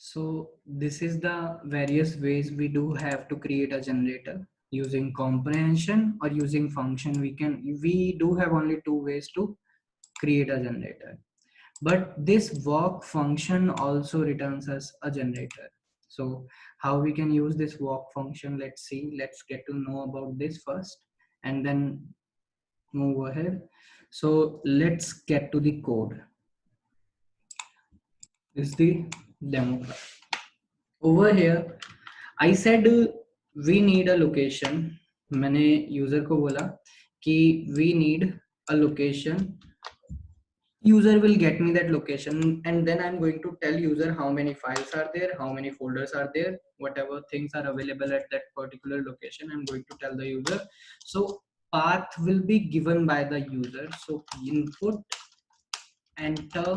So this is the various ways we do have to create a generator using comprehension or using function. We do have only two ways to create a generator, but this walk function also returns us a generator. So how we can use this walk function, let's get to know about this first and then move ahead. So let's get to the code. This is the demo class. Over here I said we need a location. मैंने user को बोला कि we need a location. User will get me that location, and then I'm going to tell user how many files are there, how many folders are there, whatever things are available at that particular location. I'm going to tell the user. So path will be given by the user. So input enter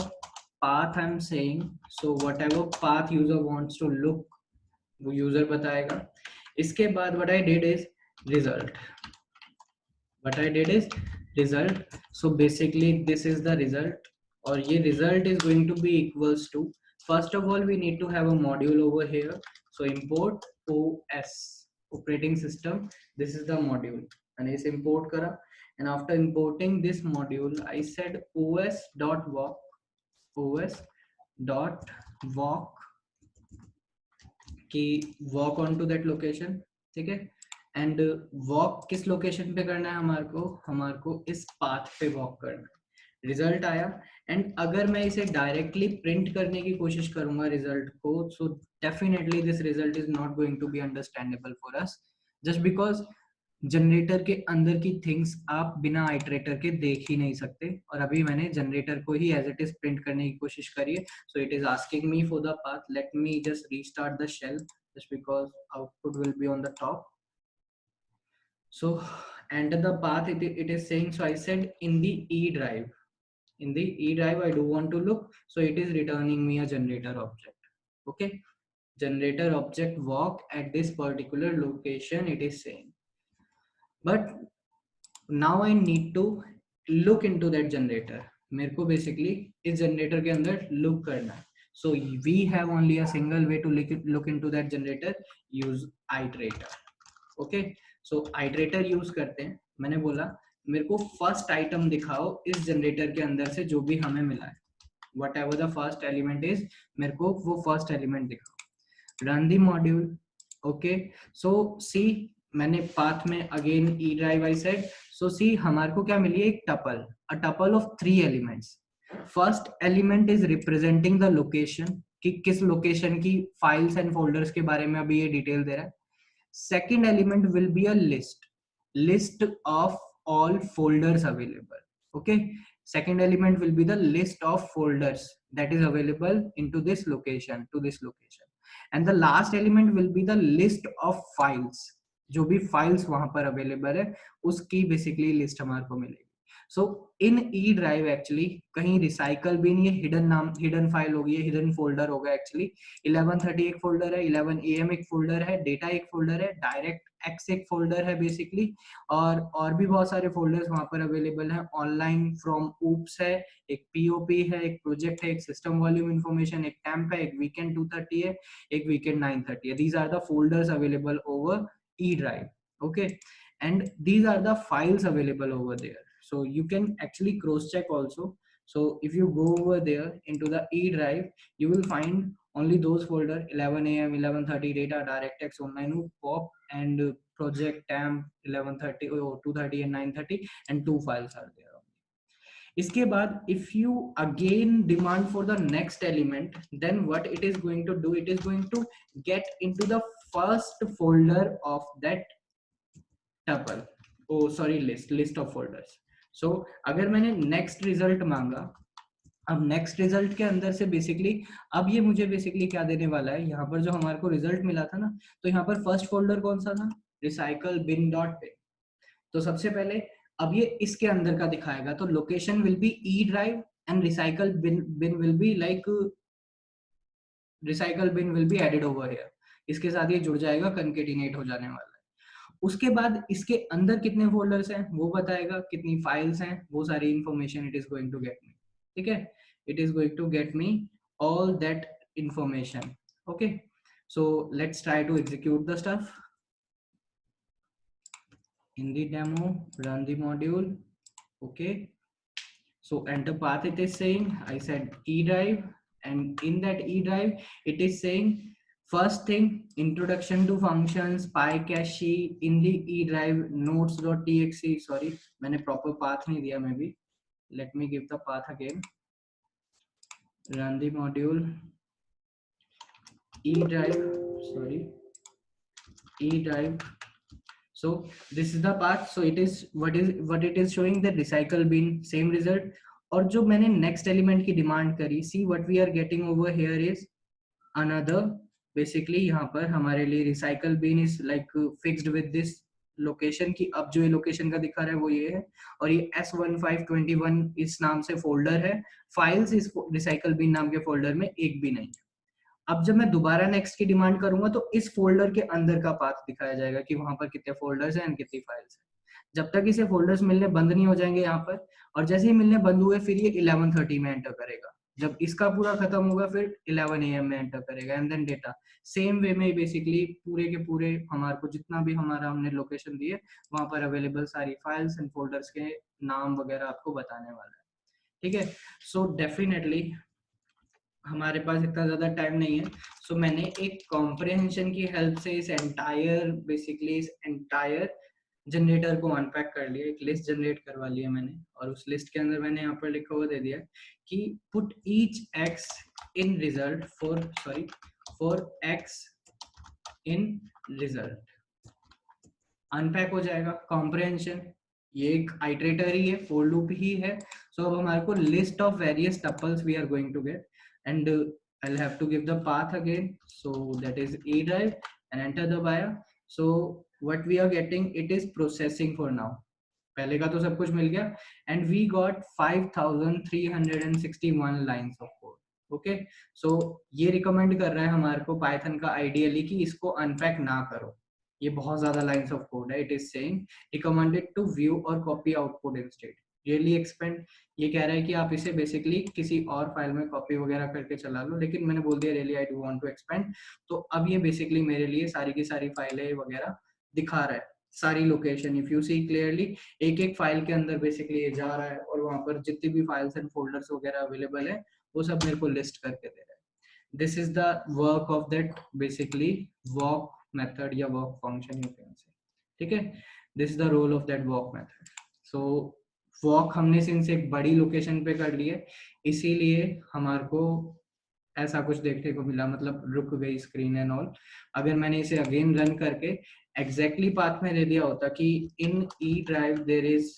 path I'm saying. So whatever path user wants to look, वो user बताएगा. इसके बाद what I did is result. So basically this is the result, और ये result is going to be equals to, first of all we need to have a module over here. So import OS, operating system. This is the module and इसे import करा, and after importing this module I said os.walk कि walk on to that location. ठीक है, and walk किस location पे करना है, हमारे को इस पाथ पे वॉक करना है. रिजल्ट आया, एंड अगर मैं इसे डायरेक्टली प्रिंट करने की कोशिश करूंगा रिजल्ट को, so definitely this result is not going to be understandable for us, just because generator के अंदर की थिंग्स आप बिना आइटरेटर के देख ही नहीं सकते, और अभी मैंने जनरेटर को ही एज इट इज प्रिंट करने की कोशिश करी है. So it is asking me for the path. Let me just restart the shell just because output will be on the top. So enter the path, it is saying. So I said in the E drive I do want to look, so it is returning me a generator object. Okay, generator object walk at this particular location, it is saying. But now I need to look into that generator. मेरे को basically इस generator के अंदर look करना है. So we have only a single way to look into that generator. Use iterator. Okay, so iterator use करते हैं. मैंने बोला मेरे को फर्स्ट आइटम दिखाओ इस जनरेटर के अंदर से जो भी हमें मिला है, whatever the first element is, मेरे को वो फर्स्ट एलिमेंट दिखाओ. Run the module. Okay, so see, मैंने पाथ में again E drive I said. So see हमारे को क्या मिली है, एक tuple, a tuple of 3 elements. First element is representing the location, कि किस लोकेशन की फाइल्स एंड फोल्डर्स के बारे में अभी ये डिटेल दे रहा है. Second element will be a list of all folders available. Okay, second element will be the list of folders that is available into this location, and the last element will be the list of files. जो भी files वहां पर available है उसकी basically list हमारे को मिलेगी. सो इन E drive actually कहीं रिसाइकल बिन, ये हिडन फाइल होगी, ये हिडन फोल्डर होगा. एक्चुअली 1130 एक फोल्डर है, 11am एक फोल्डर है, डेटा एक फोल्डर है, डायरेक्ट एक्स एक फोल्डर है बेसिकली, और भी बहुत सारे फोल्डर्स वहां पर अवेलेबल हैं. ऑनलाइन फ्रॉम ऊप्स है, एक पीओपी है, एक प्रोजेक्ट है, एक सिस्टम वॉल्यूम इन्फॉर्मेशन, एक टैम्प है, एक वीकेंड 230 है, एक वीकेंड 930 है. These are the folders available over E drive. Okay, and these are the files available over there, so you can actually cross check also. So if you go over there into the E drive, you will find only those folder 11am, 1130 data, directx, online pop, and project temp 1130 or 230 and 930, and 2 files are there. इसके बाद if you again demand for the next element, then what it is going to do, it is going to get into the first folder of that tuple, oh sorry, list of folders. So अगर मैंने next result मांगा, अब next result के अंदर से basically अब ये मुझे बेसिकली क्या देने वाला है, यहाँ पर जो हमारे को रिजल्ट मिला था ना, तो यहाँ पर फर्स्ट फोल्डर कौन सा था, रिसाइकल बिन डॉट पे. तो सबसे पहले अब ये इसके अंदर का दिखाएगा, तो location will be E drive and recycle bin will be like recycle bin will be added over here. इसके साथ ये जुड़ जाएगा, कंकेटिनेट हो जाने वाला है. उसके बाद इसके अंदर कितने फोल्डर्स हैं वो बताएगा, कितनी फाइल्स हैं वो सारी information it is going to get me. ठीक है, it is going to get me all that information. Okay, so let's try to execute the stuff in the demo. Run the module. Okay, so enter path. It is saying I said E drive, and in that E drive it is saying first thing introduction to functions PyCache in the E drive notes.txt. Sorry, मैंने proper path नहीं दिया मैं भी. Let me give the path again. Run the module E drive. Sorry, E drive. So this is the path. So it is what it is showing, the recycle bin same result. और जो मैंने next element की demand करी, see what we are getting over here is another, basically यहाँ पर हमारे लिए recycle bin is like fixed with this location की, अब जो ये location का दिखा रहा है वो ये है, और ये S1521 इस नाम से folder है, files इस recycle bin नाम के folder में एक भी नहीं है. अब जब मैं दोबारा नेक्स्ट की डिमांड करूंगा तो इस फोल्डर के अंदर का पाथ दिखाया जाएगा कि वहां पर कितने फोल्डर्स हैं और कितनी फाइल्स हैं. जब तक इसे फोल्डर्स मिलने बंद नहीं हो जाएंगे यहाँ पर, और जैसे ही मिलने बंद हुए फिर ये 11:30 में एंटर करेगा. जब इसका पूरा खत्म होगा फिर 11 AM में एंटर करेगा, and then data same way में बेसिकली पूरे के पूरे हमारे को जितना भी हमारा हमने लोकेशन दिए वहां पर अवेलेबल सारी फाइल्स एंड फोल्डर्स के नाम वगैरह आपको बताने वाला है. ठीक है, सो डेफिनेटली हमारे पास इतना ज्यादा टाइम नहीं है, सो मैंने एक कॉम्प्रिहेंशन की हेल्प से इस एंटायर बेसिकली इस एंटायर जनरेटर को अनपैक कर लिया, एक लिस्ट जनरेट करवा लिया मैंने, और उस लिस्ट के अंदर मैंने यहाँ पर लिखा हुआ दे दिया कि put each x in result for x in result. Unpack हो जाएगा कॉम्प्रिहेंशन, ये एक आइटरेटर ही है, फॉर लूप ही है. सो अब हमारे को list of various tuples we are going to get, and I'll have to give the path again, so that is E drive, and enter the buyer. So what we are getting, it is processing for now. पहले का तो सब कुछ मिल गया, and we got 5361 lines of code. Okay, so ये recommend कर रहा है हमारे को पाइथन का आइडियली कि इसको अनपैक ना करो, ये बहुत ज्यादा लाइंस ऑफ कोड है. It is saying recommended to view और copy output instead. Really expand, ये कह रहा है कि आप इसे बेसिकली किसी और फाइल में कॉपी वगैरह करके चला लो, लेकिन मैंने बोल दिया really I do want to expand. तो अब ये बेसिकली मेरे लिए सारी की सारी फाइलें वगैरह दिखा रहा है, सारी location. If you see clearly एक एक फाइल के अंदर बेसिकली ये जा रहा है, और वहां पर जितनी भी फाइल्स एंड फोल्डर्स वगैरह अवेलेबल है वो सब मेरे को लिस्ट करके दे रहा है. This is the work of that basically walk method या walk function you can say. ठीक है, this is the role of that walk method. So walk हमने सिंस एक बड़ी लोकेशन पे कर लिए, इसीलिए हमारे को ऐसा कुछ देखने को मिला, मतलब रुक गई स्क्रीन एंड ऑल. अगर मैंने इसे अगेन रन करके एग्जैक्टली पाथ में दे दिया होता कि in E drive there is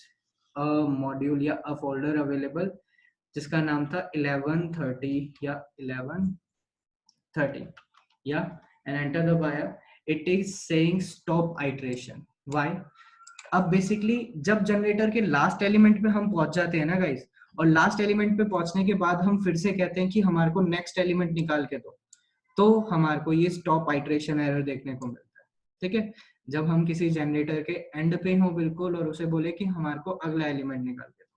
a module या अ फोल्डर अवेलेबल जिसका नाम था 1130 या 1130 या, and enter the buyer, it is saying stop iteration. Why? अब बेसिकली जब जनरेटर के लास्ट एलिमेंट पे हम पहुंच जाते हैं ना गाइस, और लास्ट एलिमेंट पे पहुंचने के बाद हम फिर से कहते हैं कि हमारे को नेक्स्ट एलिमेंट निकाल के दो, तो हमारे को ये स्टॉप आइटरेशन एरर देखने को मिलता है. ठीक है, जब हम किसी जनरेटर के एंड पे हो बिल्कुल और उसे बोले कि हमारे को अगला एलिमेंट निकाल के दो.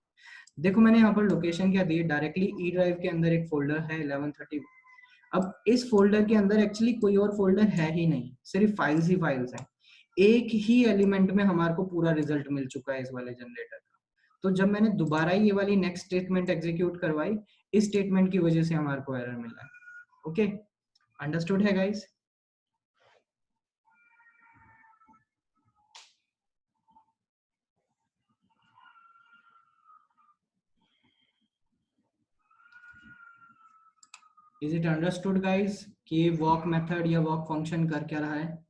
देखो मैंने यहाँ पर लोकेशन क्या दी है, डायरेक्टली ई ड्राइव के अंदर एक फोल्डर है 1130. अब इस फोल्डर के अंदर एक्चुअली कोई और फोल्डर है ही नहीं, सिर्फ फाइल्स ही फाइल्स हैं. एक ही एलिमेंट में हमारे को पूरा रिजल्ट मिल चुका है इस वाले जनरेटर का. तो जब मैंने दोबारा ये वाली नेक्स्ट स्टेटमेंट एग्जीक्यूट करवाई, इस स्टेटमेंट की वजह से हमारे को एरर मिला है. ओके, अंडरस्टूड है guys? Is it understood guys कि वॉक मेथड या वॉक फंक्शन कर क्या रहा है?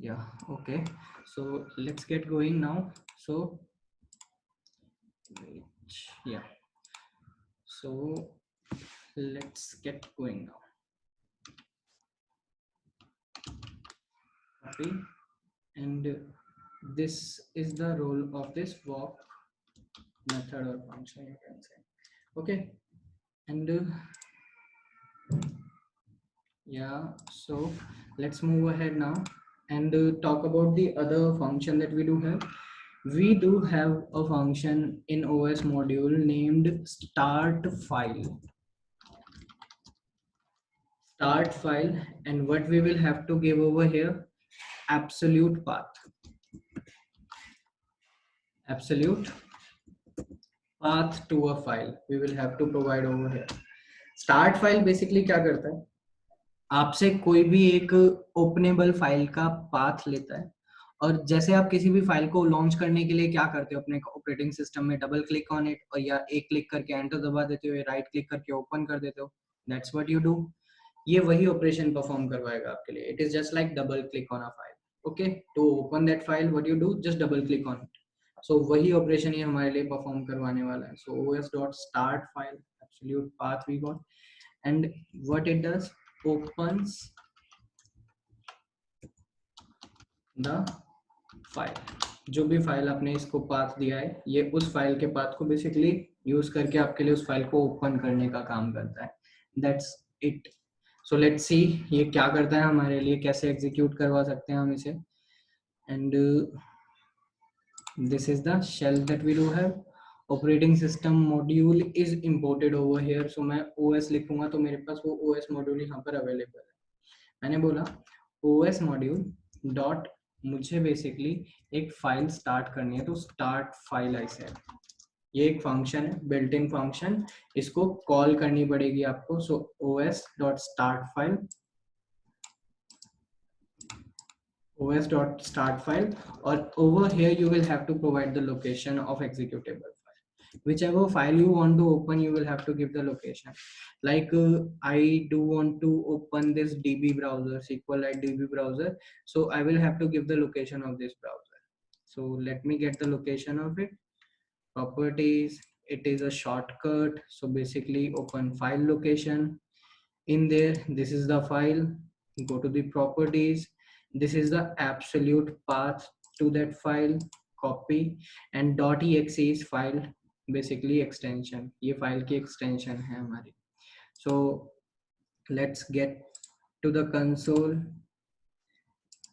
Yeah, okay, so let's get going now. So wait, yeah, so let's get going now. Copy, and this is the role of this walk method or function you can say. Okay, and yeah, so let's move ahead now and talk about the other function that we do have. We do have a function in OS module named start file. Start file, and what we will have to give over here, absolute path. Absolute path to a file we will have to provide over here. Start file basically क्या करता है, आपसे कोई भी एक openable file का path लेता है, और जैसे आप किसी भी फाइल को लॉन्च करने के लिए क्या करते हो अपने ऑपरेटिंग सिस्टम में, डबल क्लिक ऑन इट, और या एक क्लिक करके एंटर दबा देते हो, या राइट क्लिक करके ओपन कर देते हो, दैट्स व्हाट यू डू. ये वही ऑपरेशन परफॉर्म करवाएगा आपके लिए. It is just like double click on a file. Okay, to open that file what you do, just double click on it. So वही ऑपरेशन ये हमारे लिए परफॉर्म करवाने वाला है. सो os.startFile absolute path we got, and what it does, opens the file. जो भी file आपने इसको पाथ दिया है, ये उस फाइल के पाथ को बेसिकली यूज करके आपके लिए उस फाइल को ओपन करने का काम करता है. That's it. So let's see ये क्या करता है हमारे लिए, कैसे एग्जीक्यूट करवा सकते हैं हम इसे. And this is the shell that we do have. Operating system module is imported over here. So मैं OS लिखूंगा तो मेरे पास वो OS module यहाँ पर अवेलेबल है. मैंने बोला OS module डॉट, मुझे बेसिकली एक फाइल स्टार्ट करनी है, तो स्टार्ट फाइल ऐसे है. ये एक फंक्शन है, बिल्ट इन फंक्शन, इसको कॉल करनी पड़ेगी आपको. सो os.startFile, os.startFile, or over here you will have to provide the location of executable file. Whichever file you want to open, you will have to give the location. Like I do want to open this DB browser, SQLite DB browser, so I will have to give the location of this browser. So let me get the location of it. Properties, it is a shortcut, so basically open file location. In there, this is the file, go to the properties, this is the absolute path to that file, copy, and .exe is file basically extension, ये file की extension है हमारी. So let's get to the console,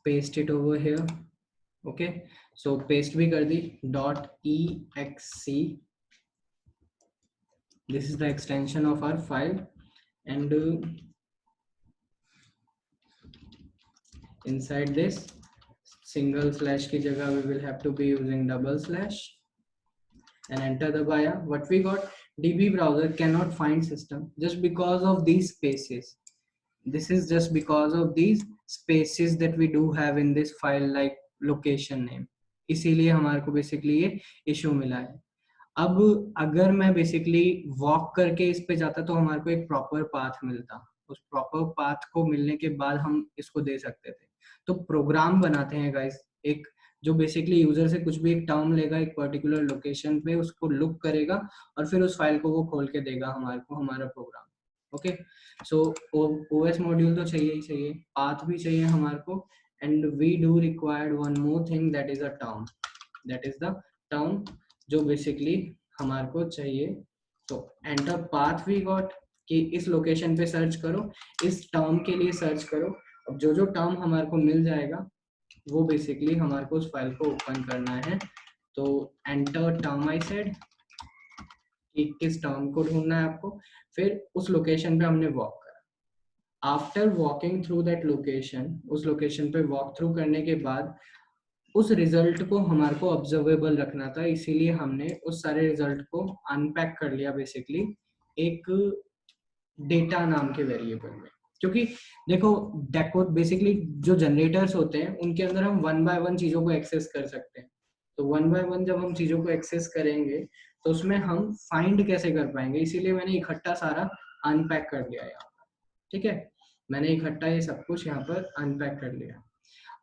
paste it over here. Okay, so paste भी कर दी, .exe, this is the extension of our file, and inside this single slash की जगह we will have to be using double slash, and enter दबाया. What we got, DB browser cannot find system just because of these spaces. This is just because of these spaces that we do have in this file, like location name. इसीलिए हमारे को basically ये issue मिला है. अब अगर मैं basically walk करके इस पे जाता तो हमारे को एक प्रॉपर पाथ मिलता. उस प्रॉपर पाथ को मिलने के बाद हम इसको दे सकते थे. तो प्रोग्राम बनाते हैं गाइस, एक जो बेसिकली यूजर से कुछ भी एक टर्म लेगा एक पर्टिकुलर लोकेशन पे, उसको लुक करेगा और फिर उस फाइल को वो खोल के देगा हमारे को हमारा program. Okay, so OS module तो चाहिए ही चाहिए, पाथ भी चाहिए हमारे को, and we do required one more thing, that is a term. That is the term जो बेसिकली हमारे को चाहिए. तो एंटर पाथ वी गॉट कि इस लोकेशन पे सर्च करो, इस टर्म के लिए सर्च करो. अब जो जो टर्म हमारे को मिल जाएगा वो बेसिकली हमारे को उस फाइल को ओपन करना है. तो एंटर टर्म आई सेड कि किस टर्म को ढूंढना है आपको, फिर उस लोकेशन पे हमने वॉक करा. After walking through that location, उस लोकेशन पे वॉक थ्रू करने के बाद उस रिजल्ट को हमारे को ऑब्जर्वेबल रखना था, इसीलिए हमने उस सारे रिजल्ट को अनपैक कर लिया बेसिकली एक डेटा नाम के वेरिएबल में. क्योंकि देखो डेको बेसिकली जो जनरेटर्स होते हैं उनके अंदर हम वन बाय वन चीजों को एक्सेस कर सकते हैं. तो वन बाय वन जब हम चीजों को एक्सेस करेंगे तो उसमें हम फाइंड कैसे कर पाएंगे, इसीलिए मैंने इकट्ठा सारा अनपैक कर लिया यहाँ पर. ठीक है, मैंने इकट्ठा ये सब कुछ यहाँ पर अनपैक कर लिया.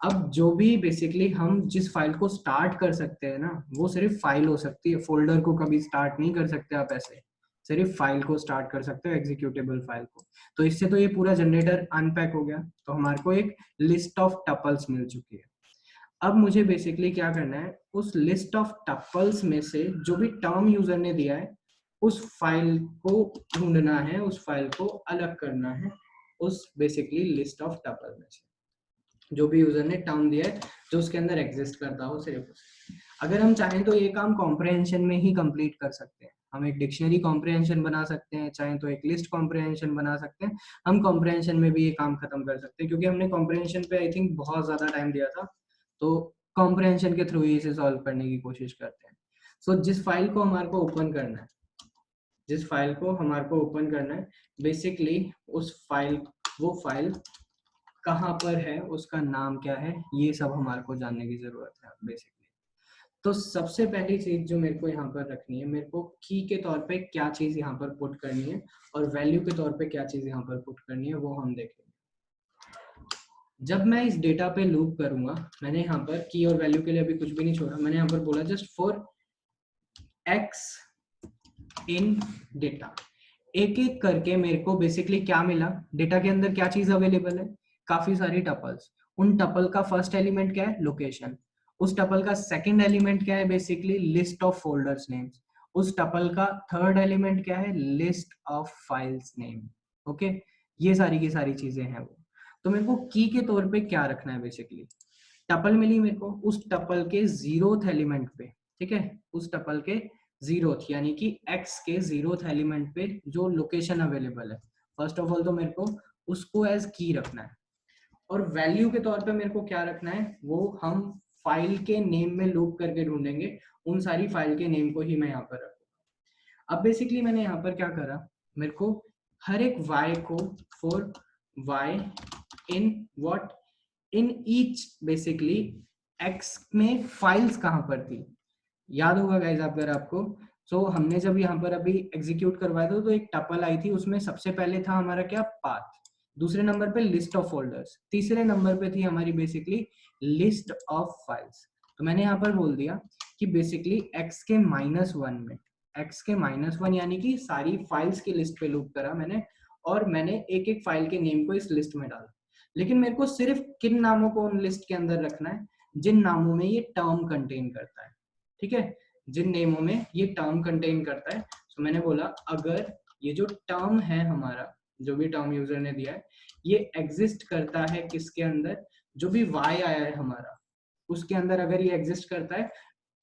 अब जो भी बेसिकली हम जिस फाइल को स्टार्ट कर सकते हैं ना, वो सिर्फ फाइल हो सकती है, फोल्डर को कभी स्टार्ट नहीं कर सकते आप ऐसे, सिर्फ फाइल को स्टार्ट कर सकते हो, एग्जीक्यूटेबल फाइल को. तो इससे तो ये पूरा जनरेटर अनपैक हो गया. तो हमारे को एक लिस्ट ऑफ टपल्स मिल चुकी है. अब मुझे बेसिकली क्या करना है, उस लिस्ट ऑफ टपल्स में से जो भी टर्म यूजर ने दिया है उस फाइल को ढूंढना है, उस फाइल को अलग करना है उस बेसिकली लिस्ट ऑफ टपल में से. जो भी यूजर ने टर्म दिया है जो उसके अंदर एग्जिस्ट करता हो सिर्फ उसे। अगर हम चाहें तो ये काम कॉम्प्रहेंशन में ही कंप्लीट कर सकते हैं। हम एक डिक्शनरी कॉम्प्रहेंशन बना सकते हैं, चाहे तो एक लिस्ट कॉम्प्रहेंशन बना सकते हैं। हम कॉम्प्रहेंशन में भी ये काम खत्म कर सकते हैं, क्योंकि हमने कॉम्प्रहेंशन पे आई थिंक बहुत ज्यादा टाइम दिया था, तो कॉम्प्रहेंशन के थ्रू ही इसे सॉल्व करने की कोशिश करते हैं। सो जिस फाइल को हमारे को ओपन करना है, जिस फाइल को हमारे को ओपन करना है, बेसिकली उस फाइल, वो फाइल कहाँ पर है, उसका नाम क्या है, ये सब हमारे को जानने की जरूरत है बेसिकली। तो सबसे पहली चीज जो मेरे को यहाँ पर रखनी है, मेरे को की के तौर पे क्या चीज यहाँ पर पुट करनी है और वैल्यू के तौर पे क्या चीज यहाँ पर पुट करनी है, वो हम देखेंगे। जब मैं इस डेटा पे लूप करूंगा, मैंने यहाँ पर की और वैल्यू के लिए अभी कुछ भी नहीं छोड़ा, मैंने यहाँ पर बोला just for x in data. एक एक करके मेरे को बेसिकली क्या मिला, डेटा के अंदर क्या चीज अवेलेबल है, काफी सारी टपल्स। उन टपल का फर्स्ट एलिमेंट क्या है, लोकेशन। उस टपल का सेकंड एलिमेंट क्या है, basically list of folders names. उस टपल का थर्ड एलिमेंट क्या है, list of files name. Okay, ये सारी की सारी चीजें हैं वो। तो मेरे को की के तौर पे क्या रखना है, बेसिकली टपल मिली मेरे को, उस टपल के जीरोथ एलिमेंट पे, ठीक है, उस टपल के जीरोथ यानी कि x के जीरोथ एलिमेंट पे जो लोकेशन अवेलेबल है, फर्स्ट ऑफ ऑल तो मेरे को उसको एज की रखना है। और वैल्यू के तौर पे मेरे को क्या रखना है, वो हम फाइल के नेम में लूप करके ढूंढेंगे, उन सारी फाइल के नेम को ही मैं यहाँ पर रखूंगा। अब बेसिकली मैंने यहाँ पर क्या करा, मेरे को हर एक y को for y in what, in each basically x में फाइल्स कहाँ पर थी, याद होगा गाइज अगर आपको। सो हमने जब यहाँ पर अभी एग्जीक्यूट करवाया था तो एक टपल आई थी, उसमें सबसे पहले था हमारा क्या, पाथ। दूसरे नंबर पे लिस्ट ऑफ फोल्डर्स, तीसरे नंबर पे थी हमारी बेसिकली लिस्ट ऑफ फाइल्स। तो मैंने यहाँ पर बोल दिया कि बेसिकली x के -1 में, x के -1 यानी कि सारी फाइल्स की लिस्ट पे लूप करा मैंने, और मैंने एक एक फाइल के नेम को इस लिस्ट में डाला। लेकिन मेरे को सिर्फ किन नामों को उन लिस्ट के अंदर रखना है, जिन नामों में ये टर्म कंटेन करता है, ठीक है, जिन नेमों में ये टर्म कंटेन करता है। तो मैंने बोला अगर ये जो टर्म है हमारा, जो भी टर्म यूजर ने दिया है, ये एग्जिस्ट करता है किसके अंदर, जो भी y आया है हमारा उसके अंदर अगर ये एग्जिस्ट करता है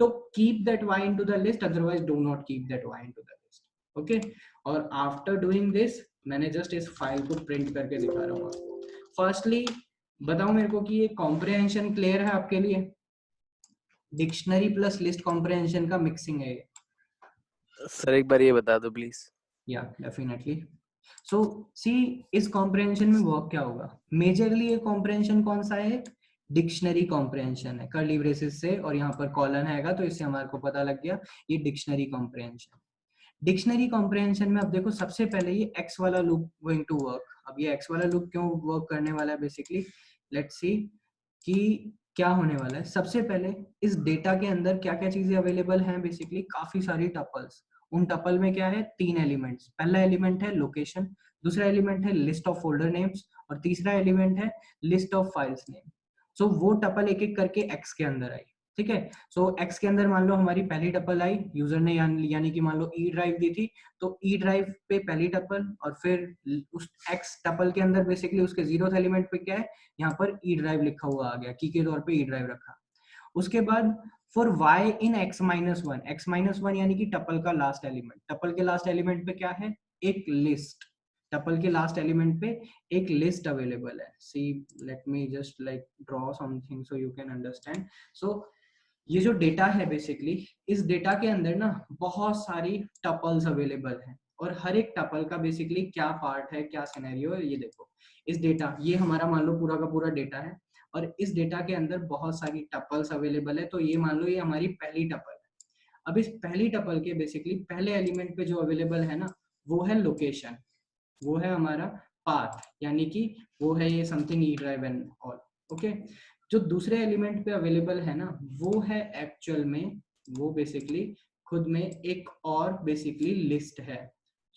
तो keep that y into the list, otherwise do not keep that y into the list. Okay, और आफ्टर डूइंग दिस मैंने जस्ट इस फाइल को प्रिंट करके दिखा रहा हूँ आपको। फर्स्टली बताओ मेरे को कि ये कॉम्प्रिहेंशन क्लियर है आपके लिए, डिक्शनरी प्लस लिस्ट कॉम्प्रिहेंशन का मिक्सिंग है ये। सर एक बार ये बता दो प्लीज। या डेफिनेटली। सो सी, इस कॉम्प्रिहेंशन में वर्क क्या होगा, मेजरली ये कॉम्प्रिहेंशन कौन सा है, डिक्शनरी कॉम्प्रिहेंशन है, कर्ली ब्रेसेस से और यहाँ पर कॉलन हैगा, तो इससे हमारे को पता लग गया ये डिक्शनरी कॉम्प्रिहेंशन। डिक्शनरी कॉम्प्रिहेंशन में अब देखो सबसे पहले ये एक्स वाला लूप गोइंग टू वर्क। अब ये एक्स वाला लूप क्यों वर्क करने वाला है, बेसिकली लेट्स सी कि क्या होने वाला है। सबसे पहले इस डेटा के अंदर क्या क्या चीजें अवेलेबल हैं, बेसिकली काफी सारी टपल्स। उन टपल में क्या है, 3 एलिमेंट्स। पहला एलिमेंट है लोकेशन, दूसरा एलिमेंट है लिस्ट ऑफ फोल्डर नेम्स, और तीसरा एलिमेंट है लिस्ट ऑफ फाइल्स नेम। सो वो टपल एक एक करके एक्स के अंदर आई, ठीक है। सो एक्स के अंदर मान लो हमारी पहली टपल आई, यूजर ने यानी कि मान लो ई ड्राइव दी थी, तो ई ड्राइव पे पहली टपल, और फिर उस एक्स टपल के अंदर बेसिकली उसके जीरोथ एलिमेंट पे क्या है, यहाँ पर ई ड्राइव लिखा हुआ आ गया, की के तौर पे ई ड्राइव रखा। उसके बाद for y in x-1, x-1 यानी कि टपल का लास्ट एलिमेंट, टपल के लास्ट एलिमेंट पे क्या है, एक लिस्ट, टपल के लास्ट एलिमेंट पे एक लिस्ट अवेलेबल है। See let me just like draw something so you can understand. So ये जो डेटा है बेसिकली, इस डेटा के अंदर ना बहुत सारी टपल्स अवेलेबल हैं, और हर एक टपल का बेसिकली क्या पार्ट है, क्या सिनेरियो है, ये देखो। इस डेटा, ये हमारा मान लो पूरा का पूरा डेटा है, और इस डेटा के अंदर बहुत सारी टपल्स अवेलेबल है। तो ये मान लो ये हमारी पहली टपल है। अब इस पहली टपल के बेसिकली पहले एलिमेंट पे जो अवेलेबल है ना, वो है लोकेशन, वो है हमारा पाथ, यानी कि वो है ये something E drive and all. Okay, जो दूसरे एलिमेंट पे अवेलेबल है ना, वो है एक्चुअल में, वो बेसिकली खुद में एक और बेसिकली लिस्ट है।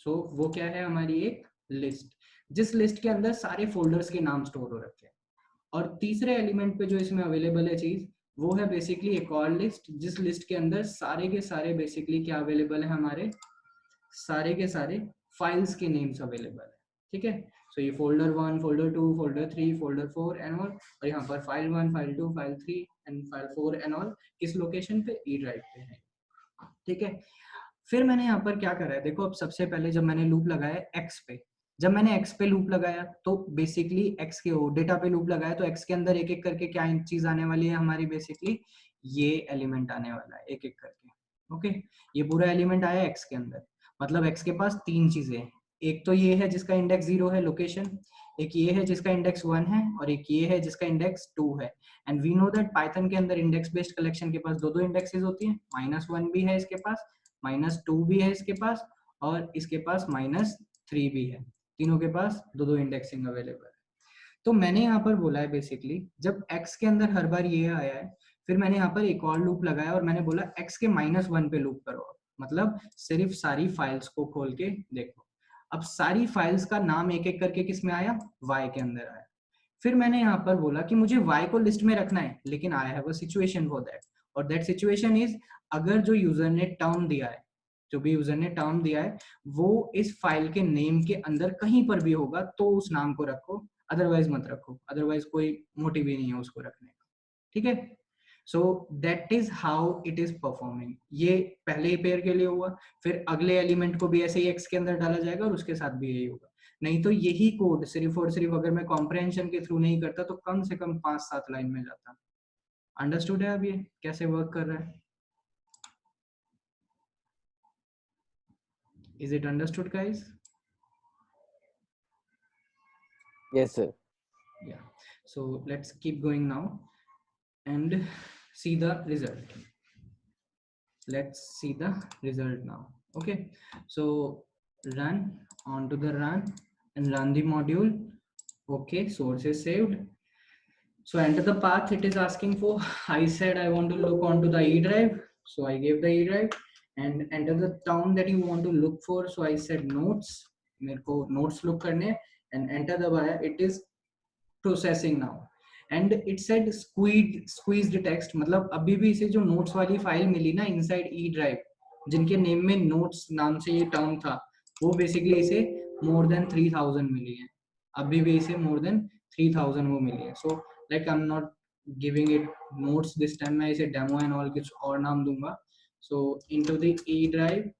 सो वो क्या है, हमारी एक लिस्ट, जिस लिस्ट के अंदर सारे फोल्डर्स के नाम स्टोर हो रखे हैं। और तीसरे एलिमेंट पे जो इसमें अवेलेबल है चीज, वो है बेसिकली एक और लिस्ट, जिस लिस्ट के अंदर सारे के सारे बेसिकली क्या अवेलेबल है, हमारे सारे के सारे फाइल्स के नेम्स अवेलेबल है, ठीक है। सो ये folder 1, folder 2, folder 3, folder 4 and all, और यहाँ पर file 1, file 2, file 3 and file 4 and all किस लोकेशन पे, ई ड्राइव पे है। ठीक है। फिर मैंने यहाँ पर क्या करा है, देखो अब सबसे पहले जब मैंने लूप लगाया एक्स पे, जब मैंने एक्स पे लूप लगाया तो बेसिकली एक्स के डेटा पे लूप लगाया, तो एक्स के अंदर एक एक करके क्या चीज आने वाली है हमारी, बेसिकली ये एलिमेंट आने वाला है एक एक करके। ओके, ये पूरा एलिमेंट आया एक्स के अंदर, मतलब एक्स के पास तीन चीजें हैं, एक तो ये है जिसका इंडेक्स 0 है लोकेशन, एक ये है जिसका इंडेक्स 1 है, और एक ये है जिसका इंडेक्स 2 है। And we know that Python के अंदर इंडेक्स बेस्ड कलेक्शन के पास दो दो इंडेक्सेस होती है, -1 भी है इसके पास, -2 भी है इसके पास, और इसके पास -3 भी है, तीनों के पास दो दो इंडेक्सिंग अवेलेबल है। तो मैंने यहाँ पर बोला है बेसिकली जब x के अंदर हर बार ये आया है, फिर मैंने यहाँ पर एक और लूप लगाया और मैंने बोला x के -1 पे लूप करो, मतलब सिर्फ सारी फाइल्स को खोल के देखो। अब सारी फाइल्स का नाम एक एक करके किस में आया, y के अंदर आया। फिर मैंने यहाँ पर बोला कि मुझे y को लिस्ट में रखना है, लेकिन I have a situation for that, और दैट सिचुएशन इज अगर जो यूजर ने टर्म दिया है, जो भी यूजर ने टर्म दिया है वो इस फाइल के नेम के अंदर कहीं पर भी होगा तो उस नाम को रखो, अदरवाइज मत रखो, अदरवाइज कोई मोटिव ही नहीं है उसको रखने का। ठीक है। So that is how it is performing. ये पहले पेयर के लिए हुआ, फिर अगले एलिमेंट को भी ऐसे ही एक्स के अंदर डाला जाएगा और उसके साथ भी यही होगा। नहीं तो यही कोड सिर्फ और सिर्फ अगर मैं कॉम्प्रहेंशन के थ्रू नहीं करता तो कम से कम 5-7 लाइन में जाता। अंडरस्टूड है अब ये कैसे वर्क कर रहा है? Is it understood guys? Yes, sir. Yeah, so let's keep going now and see the result. Let's see the result now. Okay, so run onto the run and run the module. Okay, source is saved. So enter the path it is asking for. I said I want to look onto the E drive, so I gave the E drive, and enter the town that you want to look for. So I said notes, मेरे को notes look करने, and enter दबाया. It is processing now, and it said squeezed text, मतलब अभी भी इसे जो notes वाली फाइल मिली ना inside E drive, जिनके नेम में notes नाम से ये टर्म था, वो बेसिकली इसे more than 3000 मिली है, अभी भी इसे more than 3000 वो मिली है। So like I'm not giving it notes this time, मैं इसे demo and all कुछ और नाम दूंगा। So into the E drive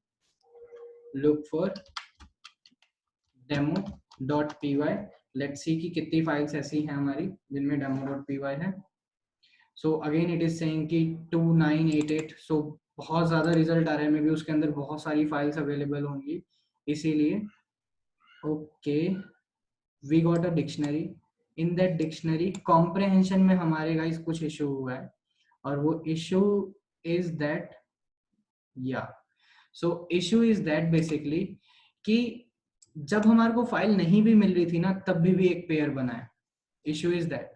look for demo.py, let's see कि कितनी फाइल्स ऐसी हैं हमारी जिनमें demo.py है। So again it is saying कि 2988, so बहुत ज़्यादा रिजल्ट आ रहा है, मे बी उसके अंदर बहुत सारी फाइल्स अवेलेबल होंगी इसीलिए। Okay, we got a dictionary, in that dictionary comprehension में हमारे गाइस कुछ इशू हुआ है, और वो इशू इज दैट, या सो इशू इज दैट बेसिकली कि जब हमारे को फाइल नहीं भी मिल रही थी ना तब भी एक पेयर बना है। इशू इज दैट,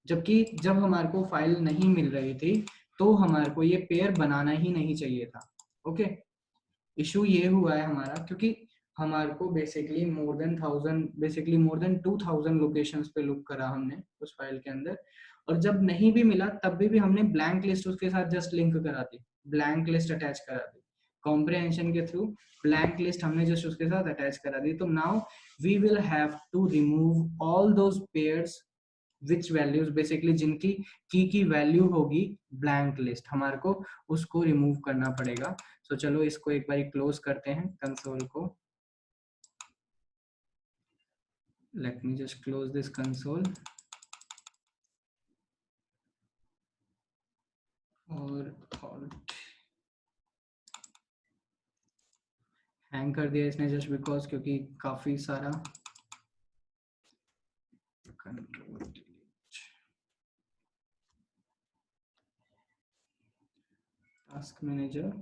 जबकि जब हमारे को फाइल नहीं मिल रही थी तो हमारे को ये पेयर बनाना ही नहीं चाहिए था। ओके, इशू ये हुआ है हमारा क्योंकि हमारे को बेसिकली मोर देन 2000 लोकेशंस पे लुक करा हमने उस फाइल के अंदर, और जब नहीं भी मिला तब भी हमने ब्लैंक लिस्ट उसके साथ जस्ट लिंक करा दी, ब्लैंक लिस्ट अटैच करा दी कॉम्प्रहेंशन के थ्रू, ब्लैंक लिस्ट हमने जस्ट उसके साथ अटैच करा दी। तो now we will have to remove all those pairs which values, basically जिनकी की वैल्यू होगी ब्लैंक लिस्ट, हमारे को उसको रिमूव करना पड़ेगा। सो चलो इसको एक बार क्लोज करते हैं कंसोल को। Late me just close this console, और हैंग कर दिया इसने जस्ट बिकॉज क्योंकि काफी सारा control task manager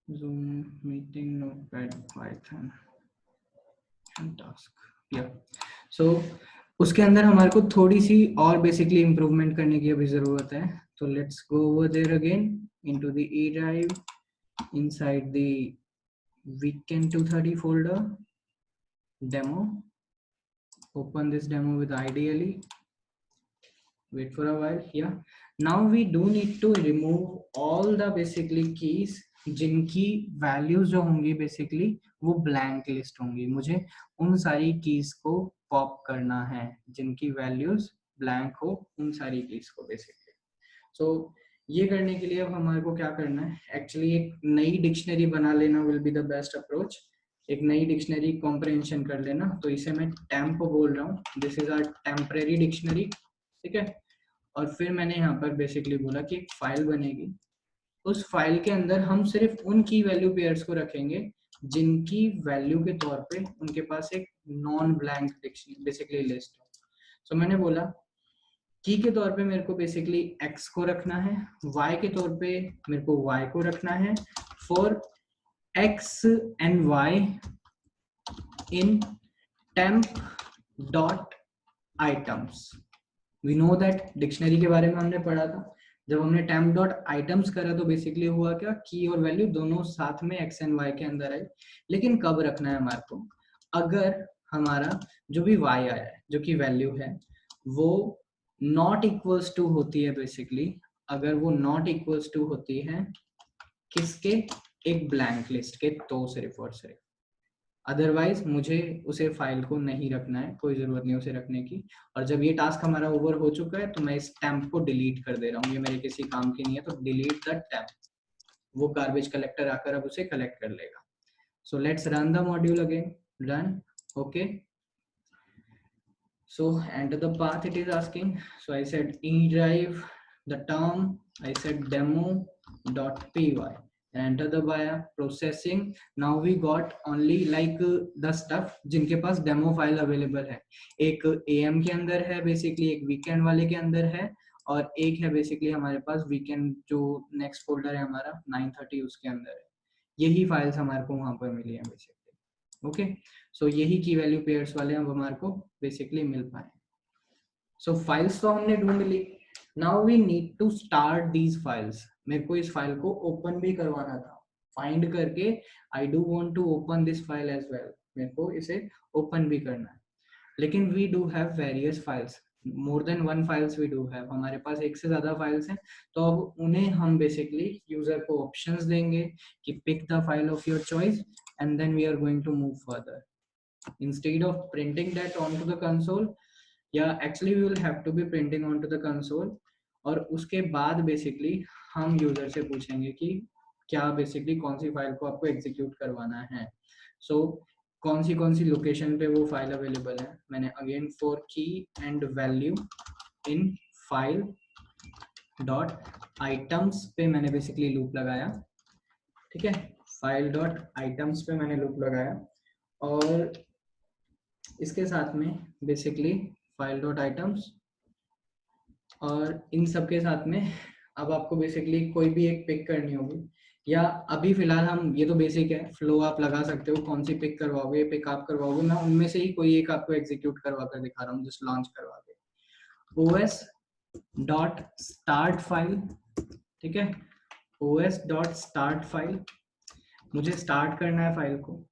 Zoom meeting notepad python and task, या सो उसके अंदर हमारे को थोड़ी सी और बेसिकली इम्प्रूवमेंट करने की अभी जरूरत है। तो let's go over there again into the E drive, inside the weekend 230 folder, demo, open this demo with ideally, wait for a while. Yeah, now we do need to remove all the basically keys जिनकी values जो होंगी basically वो blank list होंगी। मुझे उन सारी keys को pop करना है जिनकी वैल्यूज ब्लैंक हो, उन सारी कीज को बेसिकली। सो ये करने के लिए अब हमारे को क्या करना है, एक्चुअली एक नई डिक्शनरी बना लेना will be the best approach. एक नई डिक्शनरी कॉम्प्रिहेंशन कर लेना, तो इसे मैं टेम्प बोल रहा हूँ, this is our temporary dictionary, ठीक है। और फिर मैंने यहाँ पर बेसिकली बोला कि एक फाइल बनेगी, उस फाइल के अंदर हम सिर्फ उन की वैल्यू पेयर्स को रखेंगे जिनकी वैल्यू के तौर पे उनके पास एक non blank dictionary basically list हो। सो मैंने बोला की के तौर पे मेरे को बेसिकली x को रखना है, y के तौर पे मेरे को y को रखना है, for x and y in temp dot items। We know that dictionary के बारे में हमने पढ़ा था, जब हमने temp dot items करा तो बेसिकली हुआ क्या, की और वैल्यू दोनों साथ में x and y के अंदर है। लेकिन कब रखना है हमारे को, अगर हमारा जो भी y आया है, जो कि वैल्यू है, वो नॉट इक्वल्स टू होती है बेसिकली, अगर वो नॉट इक्वल्स टू होती है किसके, एक ब्लैंक लिस्ट के, तो सिर्फ और सिर्फ, अदरवाइज मुझे उसे फाइल को नहीं रखना है, कोई जरूरत नहीं उसे रखने की। और जब ये टास्क हमारा ओवर हो चुका है तो मैं इस टैम्प को डिलीट कर दे रहा हूँ, ये मेरे किसी काम की नहीं है, तो डिलीट द टैम्प, वो गार्बेज कलेक्टर आकर अब उसे कलेक्ट कर लेगा। So let's run the module again, run, okay. So enter the path it is asking. So I said e-drive, the term, I said demo.py, and enter the via processing. Now we got only like the stuff जिनके पास demo file available है। एक AM के अंदर है basically, एक weekend वाले के अंदर है, और एक है बेसिकली हमारे पास weekend जो next folder है हमारा 930 उसके अंदर है। यही फाइल्स हमारे को वहां पर मिली है बेसिकली, ओके। सो यही की वैल्यू पेयर्स वाले अब हमारे को बेसिकली मिल पाए। सो फाइल्स तो हमने ढूंढ ली, now we need to start these files. मेरे को इस फाइल को ओपन भी करवाना था, फाइंड करके I do want to open this file as well, मेरे को इसे ओपन भी करना है। लेकिन we do have various files, more than one files we do have, हमारे पास एक से ज्यादा फाइल्स हैं। तो अब उन्हें हम बेसिकली यूजर को ऑप्शंस देंगे कि pick the file of your choice, and then we are going to move further. Instead of printing that onto the console, actually we will have to be printing onto the console, और उसके बाद basically हम user से पूछेंगे कि क्या basically कौन सी फाइल को आपको एग्जीक्यूट करवाना है। सो कौन सी लोकेशन पे वो फाइल अवेलेबल है, मैंने अगेन फॉर की and value in file dot items पे मैंने बेसिकली लूप लगाया, ठीक है। फाइल डॉट आइटम्स पे मैंने लूप लगाया, और इसके साथ में बेसिकली फाइल डॉट आइटम्स, और इन सब के साथ में अब आपको बेसिकली कोई भी एक पिक करनी होगी, या अभी फिलहाल हम, ये तो बेसिक है, फ्लो आप लगा सकते हो, कौन सी पिक करवाओगे, पिक आप करवाओगे, मैं उनमें से ही कोई एक आपको एग्जीक्यूट करवा कर दिखा रहा हूँ, जस्ट लॉन्च करवा के। os डॉट स्टार्ट फाइल, ठीक है, os डॉट स्टार्ट फाइल, मुझे स्टार्ट करना है फाइल को।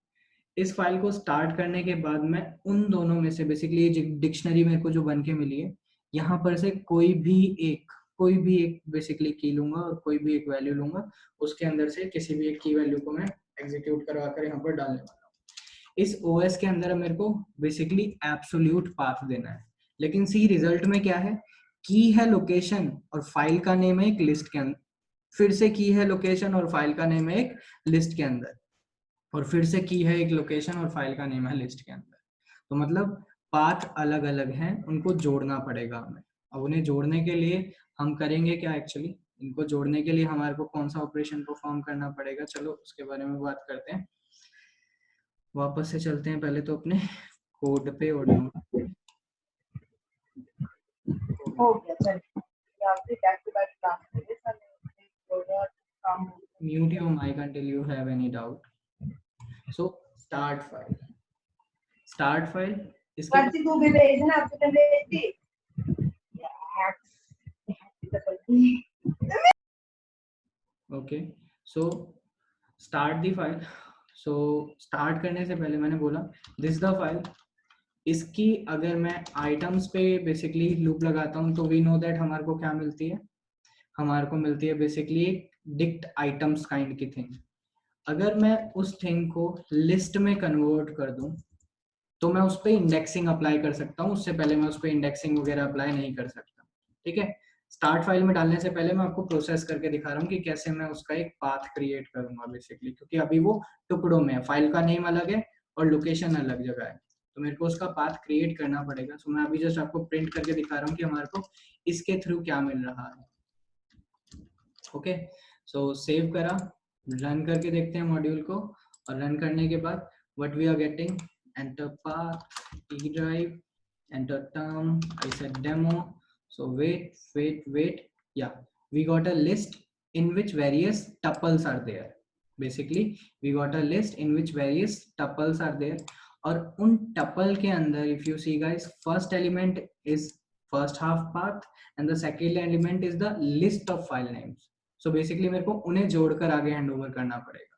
इस फाइल को स्टार्ट करने के बाद मैं उन दोनों में से बेसिकली ये डिक्शनरी मेरे को जो बन के मिली है, यहाँ पर से कोई भी एक बेसिकली की लूंगा और कोई भी एक वैल्यू लूंगा, उसके अंदर से किसी भी एक की वैल्यू को मैं एग्जीक्यूट करवा कर यहाँ पर डालने वाला हूँ। इस ओएस के अंदर मेरे को बेसिकली एब्सोल्यूट पाथ देना है, लेकिन सी रिजल्ट में क्या है, की है लोकेशन और फाइल का नेम है एक लिस्ट के अंदर, फिर से की है लोकेशन और फाइल का नेम है एक लिस्ट के अंदर, और फिर से की है एक लोकेशन और फाइल का नेम है लिस्ट के अंदर। तो मतलब पाथ अलग अलग हैं, उनको जोड़ना पड़ेगा हमें। अब उन्हें जोड़ने के लिए हम करेंगे क्या, एक्चुअली इनको जोड़ने के लिए हमारे को कौन सा ऑपरेशन परफॉर्म करना पड़ेगा, चलो उसके बारे में बात करते हैं। वापस से चलते हैं पहले तो अपने कोड पे, और नोट पे। हो गया, चलिए आपसे बैक टू बैक क्लास करेंगे सर, थोड़ा काम Mute your mic until you have any doubt. So start file, start file, इसके कौन सी गूगल भेजना आपको, तो भेज दी okay. So start the file. So start करने से पहले मैंने बोला दिस द फाइल, इसकी अगर मैं आइटम्स पे बेसिकली लूप लगाता हूँ तो वी नो दैट हमारे को क्या मिलती है, हमारे को मिलती है बेसिकली एक dict items kind key thing. अगर मैं उस थिंग को लिस्ट में कन्वर्ट कर दूं तो मैं उस पर इंडेक्सिंग अप्लाई कर सकता हूँ, उससे पहले मैं उस पर इंडेक्सिंग वगैरह अप्लाई नहीं कर सकता। ठीक है, स्टार्ट फाइल में डालने से पहले मैं आपको प्रोसेस करके दिखा रहा हूँ कि कैसे मैं उसका एक पाथ क्रिएट करूंगा बेसिकली, क्योंकि अभी वो टुकड़ों में है, फाइल का नेम अलग है और लोकेशन अलग जगह है, तो मेरे को उसका पाथ क्रिएट करना पड़ेगा। सो मैं अभी जस्ट आपको प्रिंट करके दिखा रहा हूँ कि हमारे को इसके थ्रू क्या मिल रहा है। ओके, सो सेव करा, रन करके देखते हैं मॉड्यूल को, और रन करने के बाद what we are getting, enter path, E drive, enter term, I said demo. So wait, yeah, we got a list in which various tuples are there. Basically we got a list in which various tuples are there, और उन tuple के अंदर if you see guys, first element is first half path and the second element is the list of file names. So basically मेरे को उन्हें जोड़कर आगे hand over करना पड़ेगा।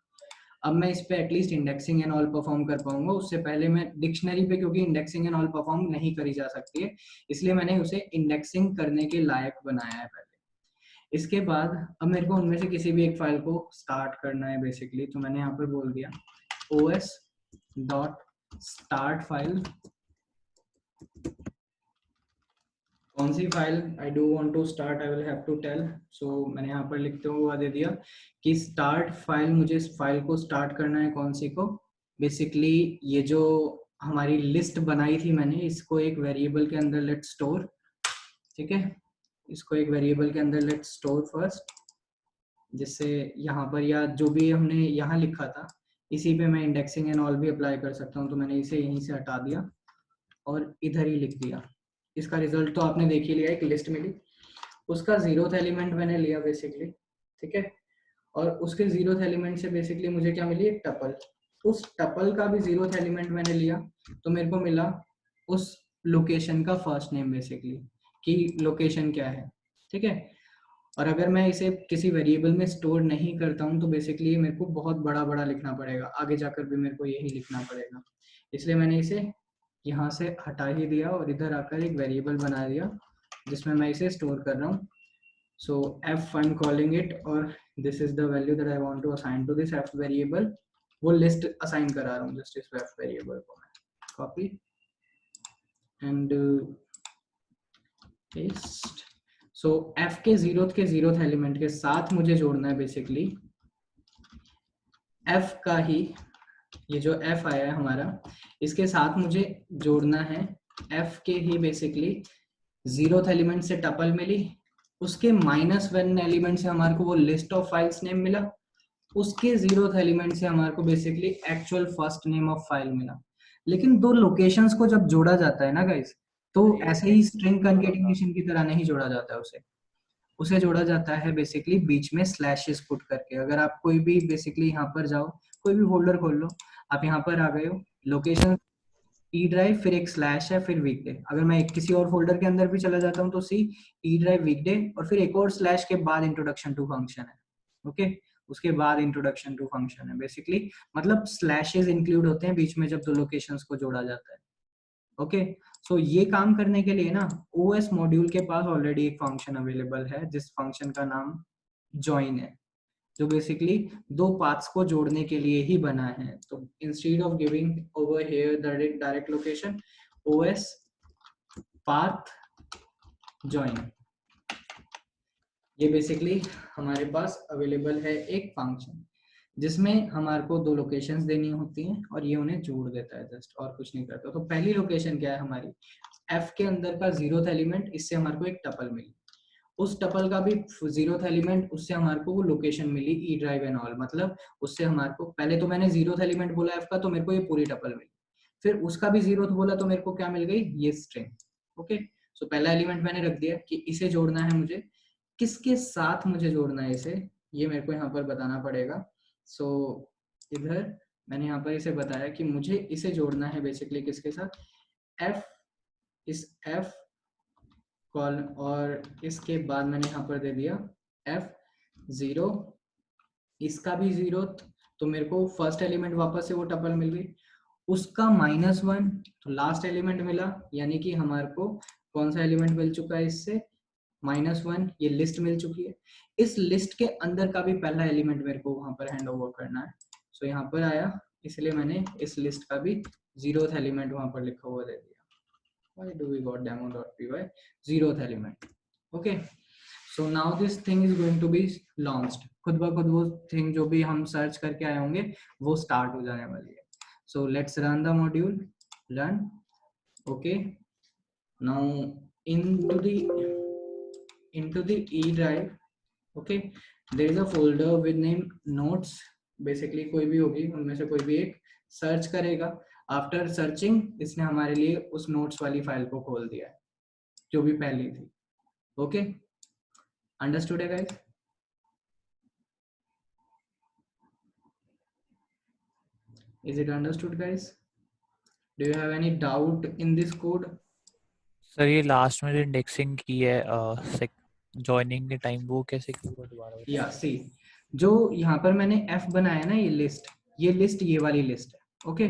अब मैं इस पे at least indexing and all perform कर पाऊंगा, उससे पहले मैं डिक्शनरी पे, क्योंकि इंडेक्सिंग एंड ऑल परफॉर्म नहीं करी जा सकती है, इसलिए मैंने उसे इंडेक्सिंग करने के लायक बनाया है पहले। इसके बाद अब मेरे को उनमें से किसी भी एक फाइल को स्टार्ट करना है बेसिकली, तो मैंने यहाँ पर बोल दिया os.start फाइल। कौन सी file I do want to start, I will have to tell. So मैंने यहाँ पर लिखते हुए दे दिया कि स्टार्ट फाइल, मुझे इस फाइल को स्टार्ट करना है कौन सी को, बेसिकली ये जो हमारी लिस्ट बनाई थी मैंने, इसको एक वेरिएबल के अंदर लेट स्टोर। ठीक है, इसको एक वेरिएबल के अंदर लेट स्टोर फर्स्ट, जिससे यहाँ पर या जो भी हमने यहाँ लिखा था इसी पे मैं इंडेक्सिंग एंड ऑल भी अप्लाई कर सकता हूँ, तो मैंने इसे यहीं से हटा दिया और इधर ही लिख दिया। इसका रिजल्ट तो आपने देख ही लिया, एक लिस्ट मिली, उसका 0th एलिमेंट मैंने लिया बेसिकली। ठीक है, और उसके 0th एलिमेंट से बेसिकली मुझे क्या मिली, एक टपल। उस टपल का भी 0th एलिमेंट मैंने लिया, तो मेरे को मिला उस लोकेशन का फर्स्ट नेम बेसिकली, कि लोकेशन क्या है। ठीक है, और अगर मैं इसे किसी वेरिएबल में स्टोर नहीं करता हूँ तो बेसिकली मेरे को बहुत बड़ा बड़ा लिखना पड़ेगा, आगे जाकर भी मेरे को यही लिखना पड़ेगा, इसलिए मैंने इसे यहाँ से हटा ही दिया और इधर आकर एक वेरिएबल बना दिया जिसमें मैं इसे स्टोर कर रहा हूँ। सो f I'm calling it, और this is the value that I want to assign to this f variable, वो लिस्ट असाइन करा रहा हूँ जस्ट इस f वेरिएबल को मैं copy and paste. So f के 0th एलिमेंट के साथ मुझे जोड़ना है बेसिकली f का ही, ये जो f आया है हमारा, इसके साथ मुझे जोड़ना है f के ही बेसिकली 0th एलिमेंट से टपल मिली, उसके -1 एलिमेंट से हमारे को वो लिस्ट ऑफ फाइल्स नेम मिला, उसके 0th एलिमेंट से हमारे को basically actual first name of file मिला। लेकिन दो लोकेशंस को जब जोड़ा जाता है ना गाइस, तो ऐसे ही स्ट्रिंग कंकेटिनेशन की तरह नहीं जोड़ा जाता है, उसे जोड़ा जाता है बेसिकली बीच में स्लैशेस पुट करके। अगर आप कोई भी बेसिकली यहाँ पर जाओ, कोई भी फोल्डर खोल लो, आप यहाँ पर आ गए हो, लोकेशन ई ड्राइव, फिर एक स्लैश है, फिर वीकडे। अगर मैं किसी और फोल्डर के अंदर भी चला जाता हूँ तो सी ई ड्राइव वीकडे, और फिर एक और स्लैश के बाद इंट्रोडक्शन टू फंक्शन है। ओके, उसके बाद इंट्रोडक्शन टू फंक्शन है बेसिकली, मतलब स्लैशेस इंक्लूड होते हैं बीच में जब दो लोकेशंस को जोड़ा जाता है। ओके, सो ये काम करने के लिए ना ओएस मॉड्यूल के पास ऑलरेडी एक फंक्शन अवेलेबल है, जिस फंक्शन का नाम जॉइन है, जो बेसिकली दो पाथ्स को जोड़ने के लिए ही बना है। तो instead of giving over here direct location, OS path join, ये बेसिकली हमारे पास अवेलेबल है एक फंक्शन जिसमें हमारे को दो लोकेशंस देनी होती हैं और ये उन्हें जोड़ देता है जस्ट, और कुछ नहीं करता। तो पहली लोकेशन क्या है हमारी, f के अंदर का 0th एलिमेंट, इससे हमारे को एक टपल मिली, उस टपल का भी 0th एलिमेंट, उससे हमारे को वो लोकेशन मिली ई ड्राइव एंड ऑल, मतलब उससे हमारे को, पहले तो मैंने 0th एलिमेंट बोला f का, तो मेरे को ये पूरी टपल मिली, फिर उसका भी 0th बोला तो मेरे को क्या मिल गई, ये स्ट्रिंग। ओके, सो पहला एलिमेंट मैंने रख दिया कि इसे जोड़ना है मुझे, किसके साथ मुझे जोड़ना है इसे, ये मेरे को यहाँ पर बताना पड़ेगा। सो इधर मैंने यहाँ पर इसे बताया कि मुझे इसे जोड़ना है बेसिकली किसके साथ, f, इस f कॉल, और इसके बाद मैंने यहाँ पर दे दिया f0, इसका भी 0th, तो मेरे को फर्स्ट एलिमेंट वापस से वो टपल मिल गई, उसका -1, तो लास्ट एलिमेंट मिला, यानी कि हमारे को कौन सा एलिमेंट मिल चुका है इससे, -1 ये लिस्ट मिल चुकी है। इस लिस्ट के अंदर का भी पहला एलिमेंट मेरे को वहां पर हैंड ओवर करना है। सो यहाँ पर आया, इसलिए मैंने इस लिस्ट का भी 0th एलिमेंट वहां पर लिखा हुआ दे दिया। Why do we got demo.py 0th element? Okay, so now this thing is going to be launched. खुद ब खुद वो thing जो भी हम सर्च करके आए होंगे वो स्टार्ट हो जाने वाली है। So let's run the module. Run. Okay. Now into the E drive. Okay. There is a folder with name notes. Basically कोई भी होगी उनमें से कोई भी एक सर्च करेगा। आफ्टर सर्चिंग इसने हमारे लिए उस नोट्स वाली फाइल को खोल दिया है जो भी पहली थी। ओके, अंडरस्टूड है guys? Is it understood guys? Do you have any doubt in this code? Sir ये लास्ट में जो इंडेक्सिंग की है जॉइनिंग के टाइम वो कैसे की वो दोबारा बताइए। या सी जो यहाँ पर मैंने f बनाया ना, ये लिस्ट ये वाली लिस्ट है। ओके,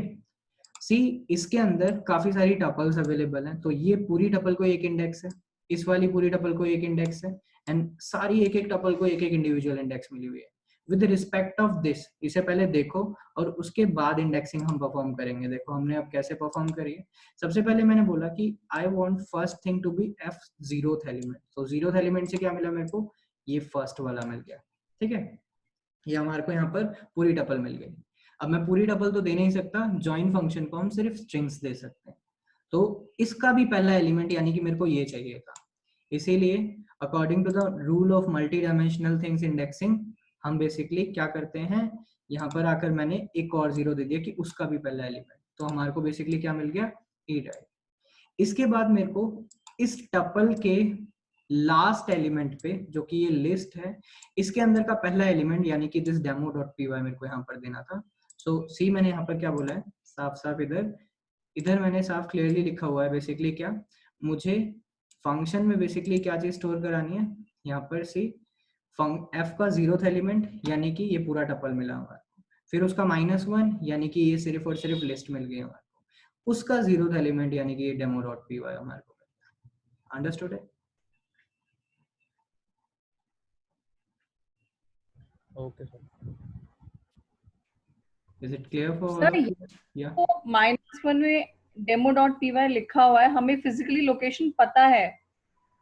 सी इसके अंदर काफी सारी टपल्स अवेलेबल हैं, तो ये पूरी टपल को एक इंडेक्स है, इस वाली पूरी टपल को एक इंडेक्स है, एंड सारी एक एक टपल को एक एक इंडिविजुअल इंडेक्स मिली हुई है। विद रिस्पेक्ट ऑफ दिस, इसे पहले देखो और उसके बाद इंडेक्सिंग हम परफॉर्म करेंगे। देखो हमने अब कैसे परफॉर्म करी है। सबसे पहले मैंने बोला कि I want first thing to be f 0th element. तो 0th एलिमेंट से क्या मिला मेरे को? ये फर्स्ट वाला मिल गया। ठीक है, ये हमारे को यहाँ पर पूरी टपल मिल गई। अब मैं पूरी टपल तो दे नहीं सकता, जॉइन फंक्शन को हम सिर्फ स्ट्रिंग्स दे सकते हैं। तो इसका भी पहला एलिमेंट यानी कि मेरे को ये चाहिए था, इसीलिए according to the rule of multi dimensional things indexing हम बेसिकली क्या करते हैं, यहाँ पर आकर मैंने एक और 0 दे दिया कि उसका भी पहला एलिमेंट। तो हमारे को बेसिकली क्या मिल गया? E drive. इसके बाद मेरे को इस टपल के लास्ट एलिमेंट पे, जो कि ये लिस्ट है, इसके अंदर का पहला एलिमेंट यानी कि दिस demo.py मेरे को यहाँ पर देना था। सो सी मैंने यहाँ पर क्या बोला है, साफ साफ इधर मैंने साफ क्लियरली लिखा हुआ है बेसिकली क्या, मुझे फंक्शन में बेसिकली क्या चीज स्टोर करानी है। यहाँ पर सी f का 0th एलिमेंट यानी कि ये पूरा टपल मिला हमारे को, फिर उसका -1 यानी कि ये सिर्फ और सिर्फ लिस्ट मिल गई हमारे को, उसका 0th एलिमेंट यानी कि ये demo.py हमारे को। अंडरस्टूड है? Okay sir. Is it clear for all Sir, of you? Yeah. तो -1 में demo.py लिखा हुआ है, हमें फिजिकली लोकेशन पता है,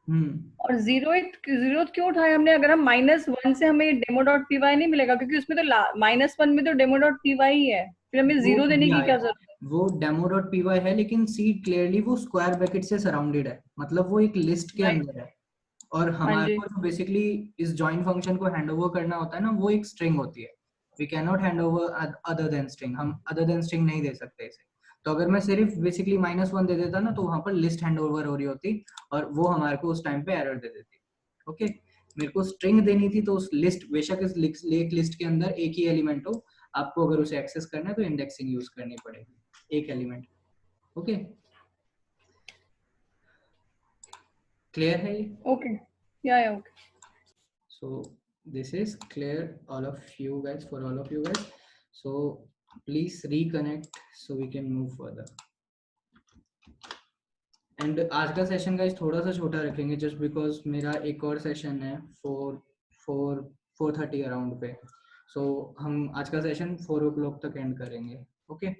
और 0th क्यों उठाया हमने? अगर हम -1 से हमें demo.py नहीं मिलेगा, क्योंकि उसमें तो -1 में तो demo.py ही है, फिर हमें 0 देने की क्या जरूरत है? वो demo.py है, लेकिन सी क्लियरली वो स्क्वायर ब्रैकेट से सराउंडेड है, मतलब वो एक लिस्ट के अंदर है, और हमारे को जो बेसिकली इस जॉइन फंक्शन को हैंड ओवर करना होता है ना, वो एक स्ट्रिंग होती है। We can not hand over other than string, हम अदर देन स्ट्रिंग नहीं दे सकते इसे। तो अगर मैं सिर्फ बेसिकली -1 दे देता ना, तो वहां पर लिस्ट हैंड ओवर हो रही होती और वो हमारे को उस टाइम पे एरर दे देती। ओके, मेरे को स्ट्रिंग देनी थी, तो उस लिस्ट, बेशक इस एक लिस्ट के अंदर एक ही एलिमेंट हो, आपको अगर उसे एक्सेस करना है तो इंडेक्सिंग यूज करनी पड़ेगी एक एलिमेंट। ओके, क्लियर है ये? ओके, या okay. So this is clear all of you guys, for all of you guys. So please reconnect so we can move further. And आज का सेशन गाइस थोड़ा सा छोटा रखेंगे, just because मेरा एक और सेशन है 4:30 अराउंड पे। So हम आज का सेशन 4 o'clock तक एंड करेंगे। ओके,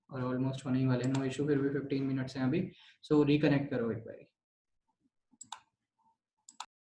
और ऑलमोस्ट होने ही वाले, नो इशू, फिर भी 15 मिनट्स हैं अभी। सो रिकनेक्ट करो एक बार।